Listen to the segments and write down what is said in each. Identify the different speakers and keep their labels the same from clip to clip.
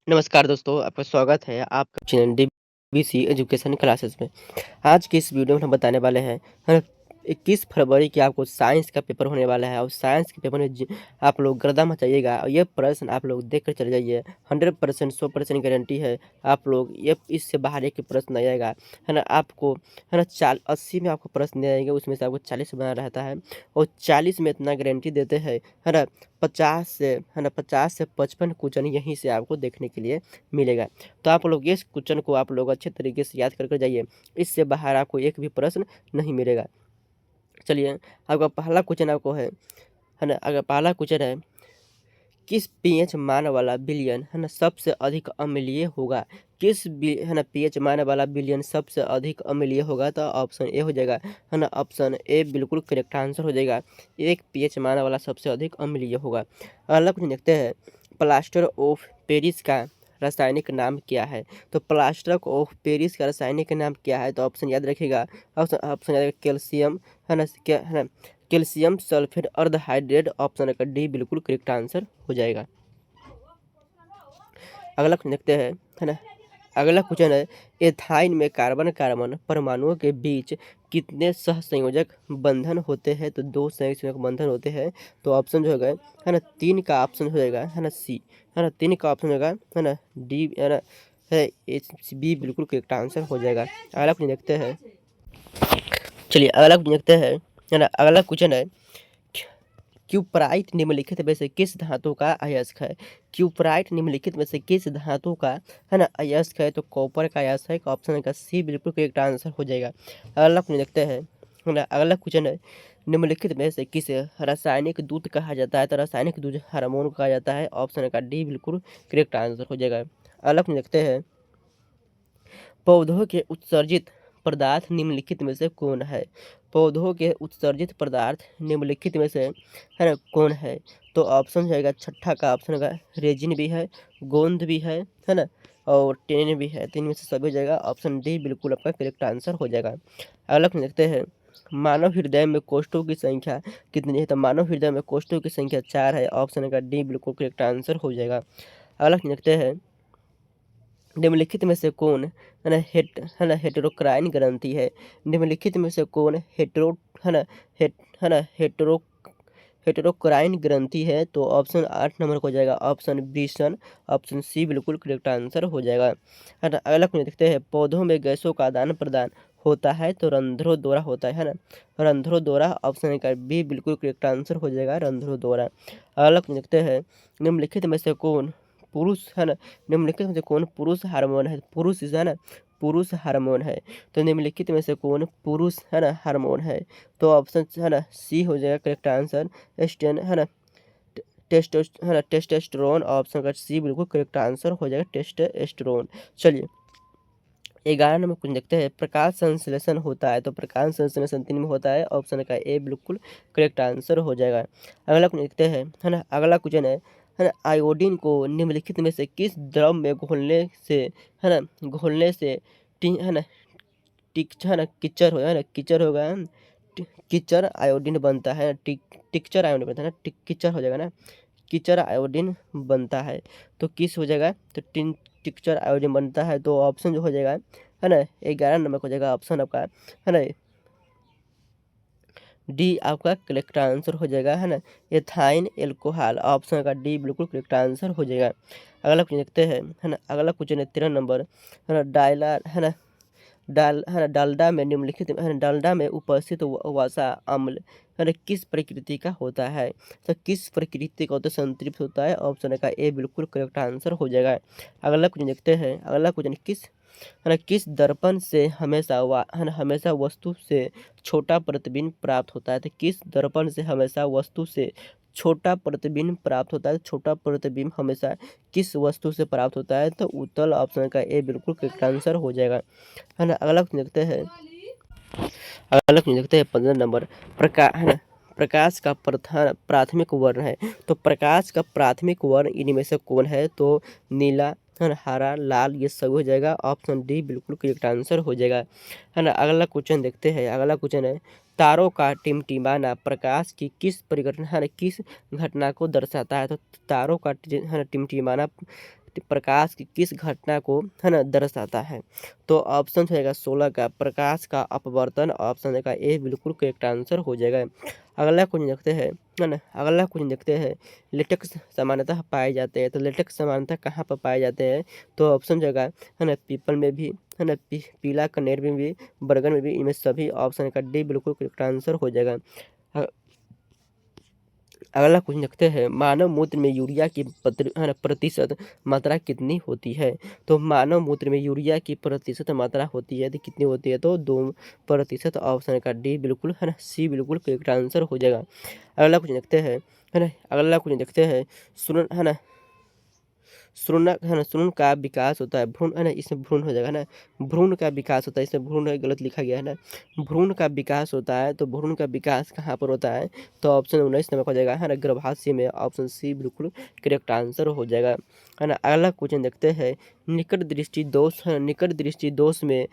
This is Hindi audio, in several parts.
Speaker 1: नमस्कार दोस्तों, आपका स्वागत है आपका चैनल डीबीसी एजुकेशन क्लासेस में। आज की इस वीडियो में हम बताने वाले हैं 21 फरवरी की आपको साइंस का पेपर होने वाला है और साइंस के पेपर में आप लोग गर्दा मचाइएगा और ये प्रश्न आप लोग देख कर चले जाइए। 100% 100% गारंटी है आप लोग ये इससे बाहर एक प्रश्न नहीं आएगा, है ना। आपको है ना 80 में आपको प्रश्न नहीं आएंगे, उसमें से आपको 40 बना रहता है और 40 में इतना गारंटी देते हैं, है ना। 50 से 55 क्वेश्चन यहीं से आपको देखने के लिए मिलेगा। तो आप लोग इस क्वेश्चन को आप लोग अच्छे तरीके से याद कर जाइए, इससे बाहर आपको एक भी प्रश्न नहीं मिलेगा। चलिए, आपका पहला क्वेश्चन आपको है ना। अगर पहला क्वेश्चन है, किस पीएच मान वाला विलयन है ना सबसे अधिक अम्लीय होगा? है ना पीएच मान वाला विलयन सबसे अधिक अम्लीय होगा? तो ऑप्शन ए हो जाएगा, है ना। ऑप्शन ए बिल्कुल करेक्ट आंसर हो जाएगा। एक पीएच मान वाला सबसे अधिक अम्लीय होगा। अगला क्वेश्चन देखते हैं, प्लास्टर ऑफ पेरिस का रासायनिक नाम क्या है? तो प्लास्टर ऑफ पेरिस का रासायनिक नाम क्या है? तो ऑप्शन याद रखिएगा, ऑप्शन ऑप्शन याद रखिएगा, कैल्शियम, है ना, क्या है ना, कैल्शियम सल्फेट अर्धहाइड्रेट। ऑप्शन का डी बिल्कुल करेक्ट आंसर हो जाएगा। अगला क्वेश्चन देखते हैं, है ना। अगला क्वेश्चन है, एथाइन में कार्बन कार्बन परमाणुओं के बीच कितने सहसंयोजक बंधन होते हैं? तो 2 सहसंयोजक बंधन होते हैं। तो ऑप्शन जो होगा, है ना, 3 का ऑप्शन हो जाएगा, है ना, सी, है ना, 3 का ऑप्शन होगा, है ना, डी, है ना, है बी बिल्कुल करेक्ट आंसर हो जाएगा। अगला क्वेश्चन देखते हैं, चलिए अगला क्वेश्चन देखते हैं, है ना। अगला क्वेश्चन है, क्यूपराइट निम्नलिखित में से किस धातु का अयस्क है? क्यूपराइट निम्नलिखित में से किस धातु का, है ना, अयस्क है? तो कॉपर का अयस्क है। ऑप्शन का सी बिल्कुल करेक्ट आंसर हो जाएगा। अगला क्वेश्चन देखते हैं, है ना। अगला क्वेश्चन है, निम्नलिखित में से किसे रासायनिक दूत कहा जाता है? तो रासायनिक दूत हार्मोन कहा जाता है। ऑप्शन का डी बिल्कुल करेक्ट आंसर हो जाएगा। अगला क्वेश्चन देखते हैं, पौधों के उत्सर्जित पदार्थ निम्नलिखित में से कौन है? पौधों के उत्सर्जित पदार्थ निम्नलिखित में से, है ना, कौन है? तो ऑप्शन जाएगा छठा का ऑप्शन होगा, रेजिन भी है, गोंद भी है ना, और टेन भी है। 3 में से सभी हो जाएगा। ऑप्शन डी बिल्कुल आपका करेक्ट आंसर हो जाएगा। अगला क्वेश्चन देखते हैं, मानव हृदय में कोष्ठों की संख्या कितनी है? तो मानव हृदय में कोष्ठों की संख्या 4 है। ऑप्शन का डी बिल्कुल करेक्ट आंसर हो जाएगा। अगला क्वेश्चन देखते हैं, निम्नलिखित में से कौन, है ना हेटेरोक्राइन ग्रंथि है? निम्नलिखित में से कौन हेटेरो है ना हेट है ना हेटेरो हेटेरोक्राइन ग्रंथि है? तो ऑप्शन 8 नंबर को हो जाएगा, ऑप्शन बी सन। ऑप्शन सी बिल्कुल करेक्ट आंसर हो जाएगा, है ना। अगला क्वेश्चन देखते हैं, पौधों में गैसों का आदान प्रदान होता है तो रंध्रों द्वारा होता है ना, रंध्रों द्वारा। ऑप्शन का बी बिल्कुल करेक्ट आंसर हो जाएगा, रंध्रों द्वारा। अगला क्वेश्चन देखते हैं, निम्नलिखित में से कौन पुरुष, है ना, निम्नलिखित में से कौन पुरुष हार्मोन है? पुरुष है ना, पुरुष हार्मोन है। तो निम्नलिखित में से कौन पुरुष, है ना, हार्मोन है? तो ऑप्शन, है ना, सी हो जाएगा करेक्ट आंसर, एस्टेन, है ना, है ना, टेस्टोस्टेरोन। ऑप्शन का सी बिल्कुल करेक्ट आंसर हो जाएगा, टेस्टोस्टेरोन। चलिए 11 नंबर क्वेश्चन देखते हैं, प्रकाश संश्लेषण होता है तो प्रकाश संश्लेषण 3 में होता है। ऑप्शन का ए बिल्कुल करेक्ट आंसर हो जाएगा। अगला क्वेश्चन देखते हैं, है ना। अगला क्वेश्चन है ना, आयोडीन को निम्नलिखित में से किस द्रव में घोलने से, है ना, घोलने से है ना है ना कीचड़ हो, है ना, कीचड़ होगा, कीचड़ आयोडीन बनता है। टिक्चर आयोडीन बनता है ना, कीचड़ हो जाएगा ना, कीचड़ आयोडीन बनता है। तो किस हो जाएगा? तो टिक्चर आयोडीन बनता है। तो ऑप्शन जो हो जाएगा, है ना, 11 नंबर को हो जाएगा, ऑप्शन आपका, है ना, डी आपका करेक्ट आंसर हो जाएगा, है ना, एथाइन एल्कोहल। ऑप्शन का डी बिल्कुल करेक्ट आंसर हो जाएगा। अगला क्वेश्चन देखते हैं, है ना। अगला क्वेश्चन है 13 नंबर, है ना, डालडा में निम्नलिखित, है ना, डालडा में उपस्थित वसा अम्ल, है ना, किस प्रकृति का होता है? तो किस प्रकृति का होता है? संतृप्त होता है। ऑप्शन का ए बिल्कुल करेक्ट आंसर हो जाएगा। अगला क्वेश्चन देखते हैं, अगला क्वेश्चन है ना, किस दर्पण से है ना हमेशा वस्तु से छोटा प्रतिबिंब प्राप्त होता है? तो किस दर्पण से हमेशा वस्तु से छोटा प्रतिबिंब प्राप्त होता है? छोटा प्रतिबिंब हमेशा किस वस्तु से प्राप्त होता है? तो उत्तल। ऑप्शन का ए बिल्कुल करेक्ट आंसर हो जाएगा, है ना। अगला क्वेश्चन देखते हैं, अगला क्वेश्चन देखते हैं 15 नंबर, है ना, प्रकाश का प्राथमिक वर्ण है। तो प्रकाश का प्राथमिक वर्ण इनमें से कौन है? तो नीला, है ना, हरा, लाल, ये सब हो जाएगा। ऑप्शन डी बिल्कुल करेक्ट आंसर हो जाएगा, है ना। अगला क्वेश्चन देखते हैं, अगला क्वेश्चन है तारों का टिमटिमाना प्रकाश की किस परिघटना है ना किस घटना को दर्शाता है? तो तारों का है ना टिमटिमाना प्रकाश की किस घटना को है ना दर्शाता है? तो ऑप्शन रहेगा 16 का प्रकाश का अपवर्तन। ऑप्शन का ए बिल्कुल करेक्ट आंसर हो जाएगा। अगला क्वेश्चन देखते हैं, है ना। अगला क्वेश्चन देखते हैं, लेटेक्स सामान्यतः पाए जाते हैं। तो लेटेक्स सामान्यतः कहाँ पर पाए जाते हैं? तो ऑप्शन रहेगा है ना पीपल में भी, है ना पीला कनेर में भी, बरगद में भी, इनमें सभी। ऑप्शन का डी बिल्कुल करेक्ट आंसर हो जाएगा। अगला क्वेश्चन देखते हैं, मानव मूत्र में यूरिया की प्रतिशत मात्रा कितनी होती है? तो मानव मूत्र में यूरिया की प्रतिशत मात्रा होती है तो कितनी होती है? तो 2%। ऑप्शन का डी बिल्कुल, है ना सी बिल्कुल करेक्ट आंसर हो जाएगा। अगला क्वेश्चन देखते हैं, है ना। अगला क्वेश्चन देखते हैं, सुन है ना सुनक है ना सुन का विकास होता है, भ्रूण है ना, इसमें भ्रूण हो जाएगा ना, भ्रूण का विकास होता है, इसमें भ्रूण है, गलत लिखा गया है ना। भ्रूण का विकास होता है, तो भ्रूण का विकास कहाँ पर होता है? तो ऑप्शन 19 नंबर हो जाएगा, है ना गर्भाशय में। ऑप्शन सी बिल्कुल करेक्ट आंसर हो जाएगा, है ना। अगला क्वेश्चन देखते हैं, निकट दृष्टि दोष है, निकट दृष्टि दोष में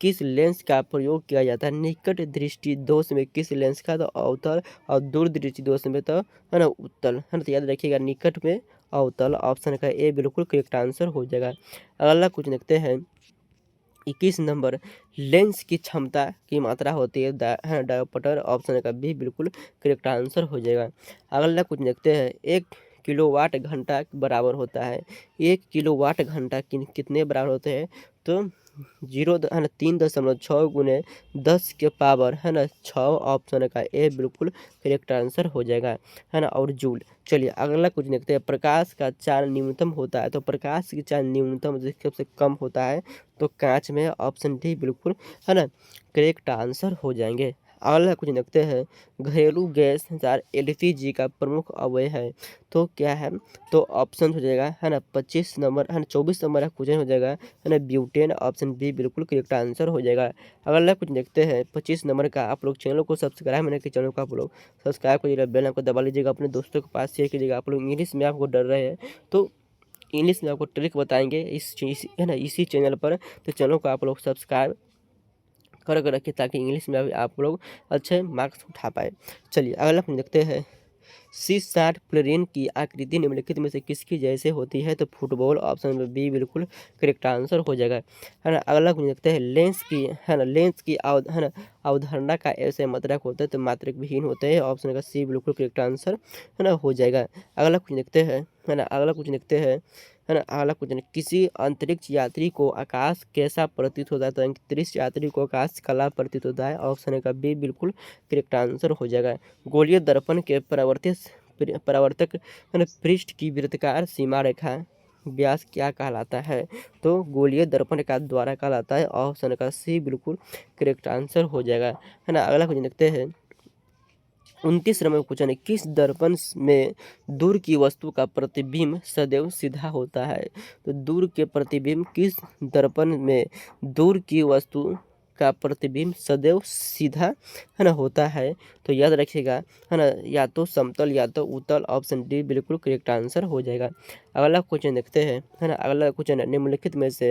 Speaker 1: किस लेंस का प्रयोग किया जाता है? निकट दृष्टि दोष में किस लेंस का? तो अवतल, और दूर दृष्टि दोष में तो है ना उत्तल, है ना। तो याद रखिएगा निकट में अवतल। ऑप्शन का ए बिल्कुल करेक्ट आंसर हो जाएगा। अगला कुछ देखते हैं, 21 नंबर, लेंस की क्षमता की मात्रा होती है डायोप्टर। ऑप्शन का बी बिल्कुल करेक्ट आंसर हो जाएगा। अगला कुछ देखते हैं, 1 किलोवाट घंटा बराबर होता है, 1 किलोवाट घंटा कितने बराबर होते हैं? तो 3.6 गुने 10 के पावर है ना 6। ऑप्शन का ए बिल्कुल करेक्ट आंसर हो जाएगा, है ना। और जूल। चलिए अगला कुछ देखते हैं, प्रकाश का चार्ज न्यूनतम होता है। तो प्रकाश की चार्ज न्यूनतम सबसे कम होता है तो कांच में। ऑप्शन डी बिल्कुल, है ना करेक्ट आंसर हो जाएंगे। अगला कुछ देखते हैं, घरेलू गैस संचार एलपीजी का प्रमुख अवयव है तो क्या है? तो ऑप्शन हो जाएगा, है ना 25 नंबर, है ना 24 नंबर का क्वेश्चन हो जाएगा, है ना ब्यूटेन। ऑप्शन बी बिल्कुल करेक्ट आंसर हो जाएगा। अगला कुछ देखते हैं, 25 नंबर का, आप लोग चैनल को सब्सक्राइब नहीं किए, चैनल को आप लोग सब्सक्राइब करिएगा, बेल को दबा लीजिएगा, अपने दोस्तों के पास शेयर कीजिएगा। आप लोग इंग्लिश में आपको डर रहे हैं तो इंग्लिश में आपको ट्रिक बताएंगे इस चीज़, है ना इसी चैनल पर। तो चैनल को आप लोग सब्सक्राइब कर रखिए ताकि इंग्लिश में आप लोग अच्छे मार्क्स उठा पाए। चलिए अगला हम देखते हैं, C60 प्लेरिन की आकृति निम्नलिखित में से किसकी जैसे होती है? तो फुटबॉल। ऑप्शन में बी बिल्कुल करेक्ट आंसर हो जाएगा, है ना। अगला क्वेश्चन देखते हैं, लेंस की, है ना लेंस की है ना अवधारणा का ऐसे मात्रक होता है तो मात्रक विहीन होते हैं। ऑप्शन का सी बिल्कुल करेक्ट आंसर, है ना हो जाएगा। अगला क्वेश्चन देखते हैं, है ना अगला क्वेश्चन देखते हैं, है ना अगला क्वेश्चन, किसी अंतरिक्ष यात्री को आकाश कैसा प्रतीत होता है? तो अंतरिक्ष यात्री को आकाश काला प्रतीत होता है। ऑप्शन का बी बिल्कुल करेक्ट आंसर हो जाएगा। गोलीय दर्पण के परावर्तक है ना पृष्ठ की वृत्ताकार सीमा रेखा व्यास क्या कहलाता है? तो गोलीय दर्पण का द्वारा कहलाता है। ऑप्शन का सी बिल्कुल करेक्ट आंसर हो जाएगा, है ना। अगला क्वेश्चन देखते हैं, 29 नंबर क्वेश्चन है, किस दर्पण में दूर की वस्तु का प्रतिबिंब सदैव सीधा होता है? तो दूर के प्रतिबिंब किस दर्पण में दूर की वस्तु का प्रतिबिंब सदैव सीधा, है ना होता है? तो याद रखिएगा, है ना या तो समतल या तो उत्तल। ऑप्शन डी बिल्कुल करेक्ट आंसर हो जाएगा। अगला क्वेश्चन देखते हैं, है ना अगला क्वेश्चन है, निम्नलिखित में से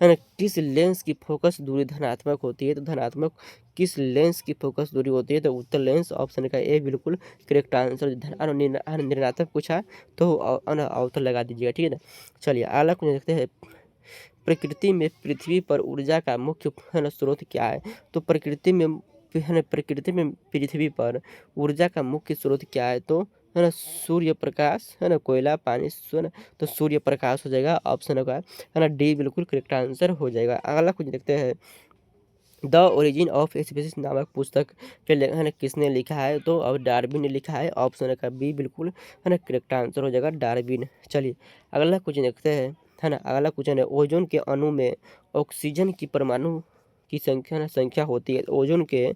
Speaker 1: है ना किस लेंस की फोकस दूरी धनात्मक होती है? तो धनात्मक किस लेंस की फोकस दूरी होती है? तो उत्तल लेंस। ऑप्शन का ए बिल्कुल करेक्ट आंसर। ऋणात्मक पूछा तो अवतल लगा दीजिएगा, ठीक है ना। चलिए अगला क्वेश्चन देखते हैं, प्रकृति में पृथ्वी पर ऊर्जा का मुख्य, है ना स्रोत क्या है? तो प्रकृति में, है ना प्रकृति में पृथ्वी पर ऊर्जा का मुख्य स्रोत क्या है? तो है ना सूर्य प्रकाश, है ना कोयला, पानी, है ना तो सूर्य प्रकाश हो जाएगा। ऑप्शन का, है ना डी बिल्कुल करेक्ट आंसर हो जाएगा। अगला कुछ देखते हैं, द ओरिजिन ऑफ स्पीसीज नामक पुस्तक के है ना किसने लिखा है? तो अब डार्विन ने लिखा है। ऑप्शन का बी बिल्कुल, है ना करेक्ट आंसर हो जाएगा डार्विन। चलिए अगला क्वेश्चन देखते हैं, है ना अगला क्वेश्चन है, ओजोन के अणु में ऑक्सीजन की परमाणु की संख्या, ना संख्या होती है, ओजोन के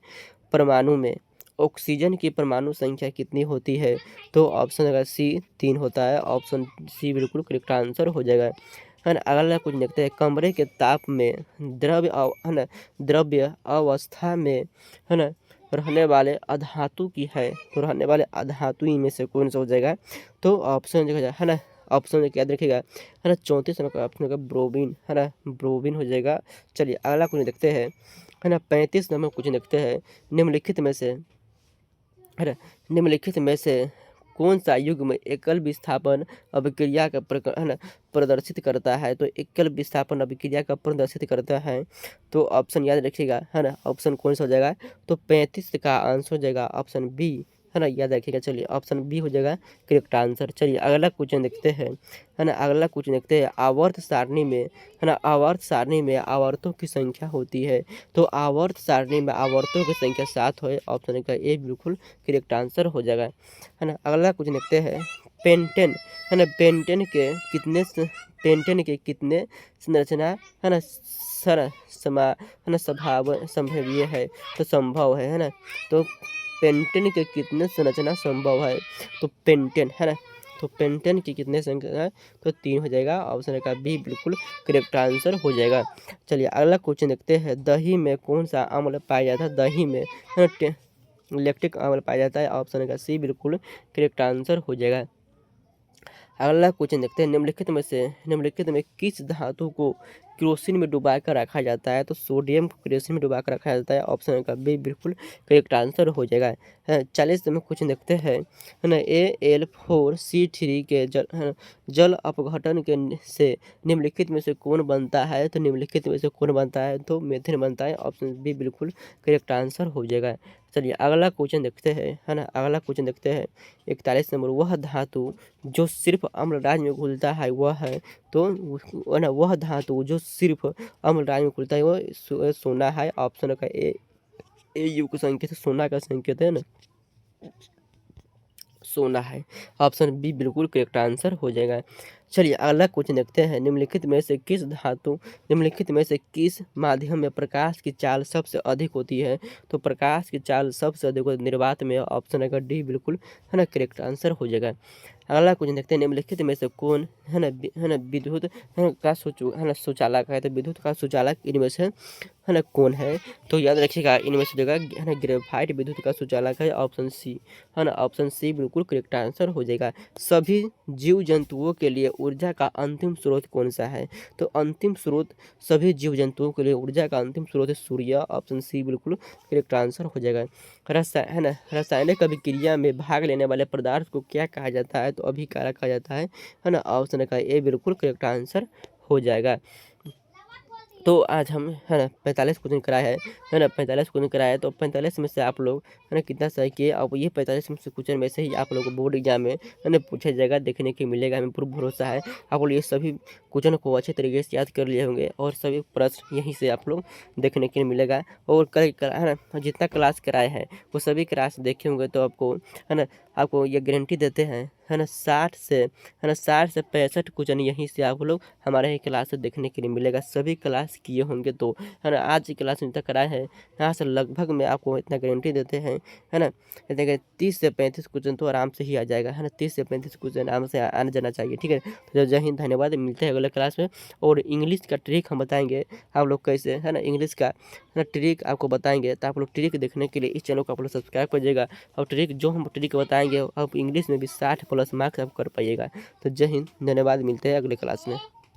Speaker 1: परमाणु में ऑक्सीजन की परमाणु संख्या कितनी होती है? तो ऑप्शन का सी 3 होता है। ऑप्शन सी बिल्कुल करेक्ट आंसर हो जाएगा, है ना। अगला कुछ देखते हैं, कमरे के ताप में है ना द्रव्य अवस्था में, है ना रहने वाले अधातु की है, तो रहने वाले अधातु में से कौन सा हो जाएगा? तो ऑप्शन देखा जाए, है ना ऑप्शन याद रखिएगा, है ना 34 नंबर का ऑप्शन होगा ब्रोमीन, है ना ब्रोमीन हो जाएगा। चलिए अगला कुछ देखते हैं, है ना। 35 नंबर क्वेश्चन देखते हैं, निम्नलिखित में से, है ना, निम्नलिखित में से कौन सा युग्म एकल विस्थापन अभिक्रिया का है ना प्रदर्शित करता है। तो एकल विस्थापन अभिक्रिया का प्रदर्शित करता है, तो ऑप्शन याद रखिएगा, है ना। ऑप्शन कौन सा हो जाएगा, तो 35 का आंसर हो जाएगा ऑप्शन बी, है ना, याद रखिएगा। चलिए ऑप्शन बी हो जाएगा करेक्ट आंसर। चलिए अगला क्वेश्चन देखते हैं, है ना। अगला क्वेश्चन देखते हैं, आवर्त सारणी में, है ना, आवर्त सारणी में आवर्तों की संख्या होती है। तो आवर्त सारणी में आवर्तों की संख्या 7 है, ऑप्शन का ए बिल्कुल करेक्ट आंसर हो जाएगा, है ना। अगला कुछ देखते हैं, पेंटेन, है ना, पेंटेन के कितने संरचना, है ना, है ना स्वभाव संभवीय है, तो संभव है ना। तो पेंटेन के कितने संरचना संभव है, तो पेंटेन, है ना, तो पेंटेन की कितने संख्या है, तो 3 हो जाएगा, ऑप्शन का बी बिल्कुल करेक्ट आंसर हो जाएगा। चलिए अगला क्वेश्चन देखते हैं, दही में कौन सा अम्ल पाया जाता है, दही में, है ना, लैक्टिक अम्ल पाया जाता है, ऑप्शन का सी बिल्कुल करेक्ट आंसर हो जाएगा। अगला क्वेश्चन देखते हैं, निम्नलिखित में किस धातु को केरोसिन में डुबा कर रखा जाता है। तो सोडियम को केरोसिन में डुबा कर रखा जाता है, ऑप्शन का बी बिल्कुल करेक्ट आंसर हो जाएगा। 40 में क्वेश्चन देखते हैं, है ना, Al4C3 के जल अपघटन के से निम्नलिखित में से कौन बनता है। तो निम्नलिखित में से कौन बनता है, तो मेथेन बनता है, ऑप्शन बी बिल्कुल करेक्ट आंसर हो जाएगा। चलिए अगला क्वेश्चन देखते हैं, है ना। अगला क्वेश्चन देखते हैं 41 नंबर, वह धातु जो सिर्फ अम्लराज में घुलता है वह है, तो है ना, वह धातु जो सिर्फ अम्लराज में घुलता है वो सोना है, ऑप्शन का ए यू का संकेत सोना का संकेत है ना, सोना है, ऑप्शन बी बिल्कुल करेक्ट आंसर हो जाएगा। चलिए अगला क्वेश्चन देखते हैं, निम्नलिखित में से किस माध्यम में प्रकाश की चाल सबसे अधिक होती है। तो प्रकाश की चाल सबसे अधिक होती है निर्वात में, ऑप्शन का डी बिल्कुल, है ना, करेक्ट आंसर हो जाएगा। अगला क्वेश्चन देखते हैं, निम्नलिखित में से कौन, है ना, विद्युत, है ना, का सुचालक है। तो विद्युत का सुचालक इनमें से, है ना, कौन है। तो याद रखिएगा इनमें से जगह, है ना, ग्रेफाइट विद्युत का सुचालक है, ऑप्शन सी, है ना, ऑप्शन सी बिल्कुल करेक्ट आंसर हो जाएगा। सभी जीव जंतुओं के लिए ऊर्जा का अंतिम स्रोत कौन सा है। तो अंतिम स्रोत सभी जीव जंतुओं के लिए ऊर्जा का अंतिम स्रोत है सूर्य, ऑप्शन सी बिल्कुल करेक्ट आंसर हो जाएगा। है ना, रासायनिक अभिक्रिया में भाग लेने वाले पदार्थ को क्या कहा जाता है। तो अभिकारक कहा जाता है ना, ऑप्शन का ए बिल्कुल करेक्ट आंसर हो जाएगा। तो आज हम, है ना, 45 क्वेश्चन कराए हैं, है ना, 45 क्वेश्चन कराए, तो 45 में से आप लोग, है ना, कितना सही किए। अब ये 45 में से क्वेश्चन में से ही आप लोग को बोर्ड एग्जाम में, है ना, पूछा जाएगा, देखने के मिलेगा, हमें पूरा भरोसा है। आप लोग ये सभी क्वेश्चन को अच्छे तरीके से याद कर लिए होंगे, और सभी प्रश्न यहीं से आप लोग देखने के लिए मिलेगा। और है ना, जितना क्लास कराए हैं वो सभी क्लास देखे होंगे, तो आपको, है ना, आपको ये गारंटी देते हैं, है ना, 60 से 65 क्वेश्चन यहीं से आप लोग हमारे ही क्लास से देखने के लिए मिलेगा। सभी क्लास किए होंगे, तो, है ना, आज की क्लास में जितना कराए हैं यहाँ से लगभग में आपको इतना गारंटी देते हैं, है ना, देखिए 30 से 35 क्वेश्चन तो आराम से ही आ जाएगा, है ना, 30 से 35 क्वेश्चन आराम से आने जाना चाहिए, ठीक है। तो जय हिंद, धन्यवाद, मिलते हैं अगले क्लास में। और इंग्लिश का ट्रिक हम बताएंगे आप लोग कैसे, है ना, इंग्लिश का, है ना, ट्रिक आपको बताएंगे। तो आप लोग ट्रिक देखने के लिए इस चैनल को आप लोग सब्सक्राइब करिएगा, और ट्रिक जो हम ट्रिक बताएंगे आप इंग्लिश में भी 60+ मार्क्स आप कर पाइएगा। तो जय हिंद, धन्यवाद, मिलते हैं अगले क्लास में।